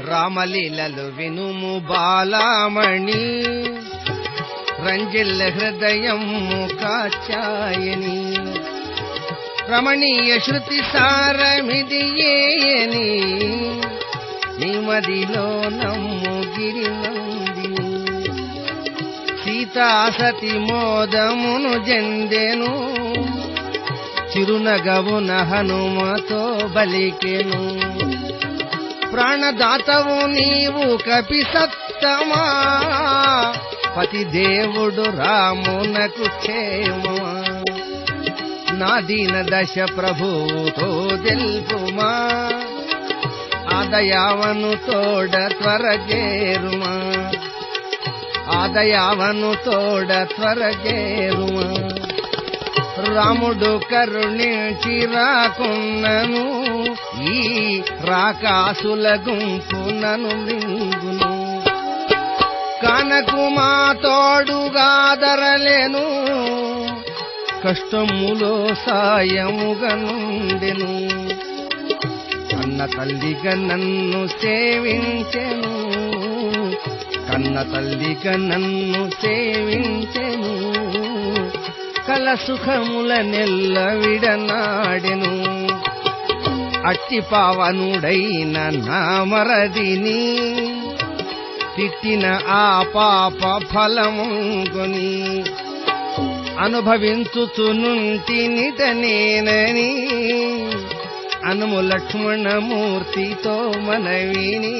రామలీలలు వినుము బాలామణి, రంజిల్ల హృదయము కాచాయని. రమణీయ శృతి సారమిది ఏయని, నిమదిలో నమ్ము గిరినందిని. సీతాసతి మోదమును జెందెను, చిరునగవున హనుమతో బలికెను. ప్రాణదాతవు నీవు కపిసత్తమా, పతిదేవుడు రామునకు క్షేమమా. నా దీన దశ ప్రభువుతో తెలుపుమా, ఆదయావను తోడ త్వరగేరుమా. ఆదయావను తోడ త్వరగేరుమా. రాముడు కరుణించి రాకున్నను, ఈ రాకాసుల గుంపునను మింగును. కనకుమా తోడుగాదరలేను, కష్టములో సాయముగా నుండెను. కన్న తల్లిగా నన్ను సేవించెను, కన్న తల్లిగా నన్ను సేవించెను. కల సుఖముల నెల్ల విడనాడెను. అట్టి పావనుడైన నా మరదిని, తిట్టిన ఆ పాప ఫలముంగుని. అనుభవించుచునుంటినిట నేనని, అనుము లక్ష్మణమూర్తితో మనవిని.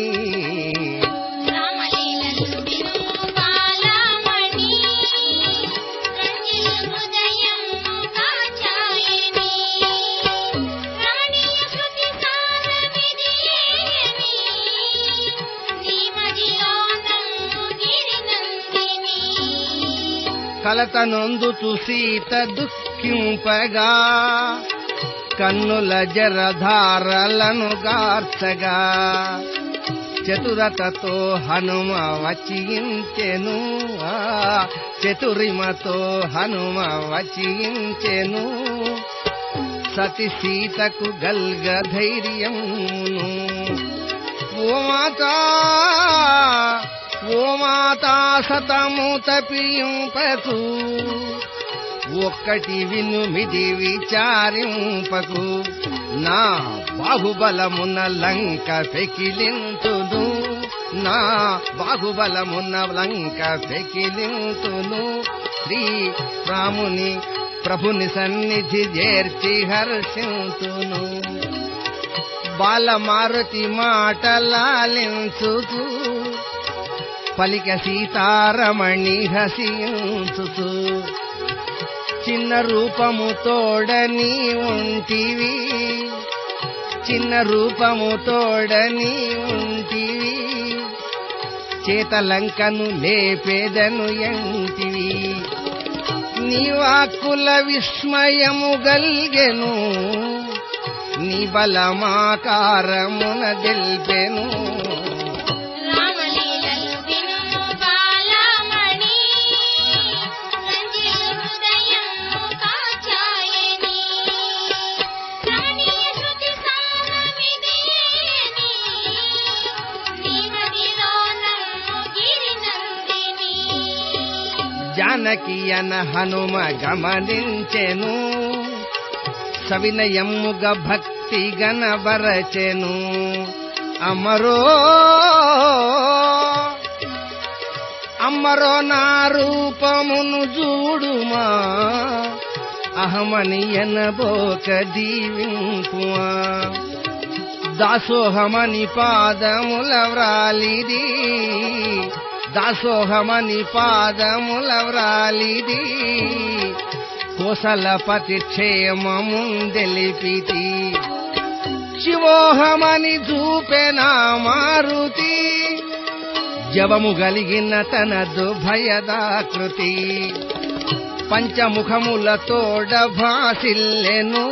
కలతనొందుచు సీత దుఃఖింపగా, కన్నుల జరధారలను గార్చగా. చతురతతో హనుమ వచించెను, చతురిమతో హనుమ వచించెను. సతి సీతకు గల్గ ధైర్యమును. ఓ మాతా ఓ మాతా సతము తపింపకు, ఒక్కటి వినుమిది విచారింపకు. నా బాహుబలమున్న లంక పెకిలింతును, నా బాహుబలమున్న లంక పెకిలింతును. శ్రీ రాముని ప్రభుని సన్నిధి చేర్చి హర్షింతును. బాలమారుతి మాటలాలించుతూ, పలిక సీతారమణి హసించుతూ. చిన్న రూపము తోడని ఉంటివి, చిన్న రూపము తోడని ఉంటివి. చేతలంకను లేపేదను ఎంటివి. నీ వాక్కుల విస్మయము గల్గెను, నీ బలమాకారమున దెల్పెను. జానకి అన హనుమ గమనించెను, సవినయముగ భక్తి గణబరచెను. అమరో అమ్మరో నా రూపమును చూడుమా, అహమని ఎనబోక దీవింపుమా. దాసోహమని పాదముల వ్రాలిది, దాసోహమని పాదముల వ్రాలిది. కోసలపతి క్షేమముందెలిపితి, శివోహమని చూపెనా మారుతి. జవము గలిగిన తనదు భయదాకృతి, పంచముఖములతోడ భాసిల్లెను,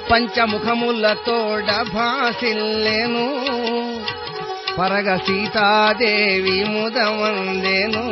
పంచముఖములతోడ భాసిల్లెను. పరగ సీతాదేవి ముదవందెను.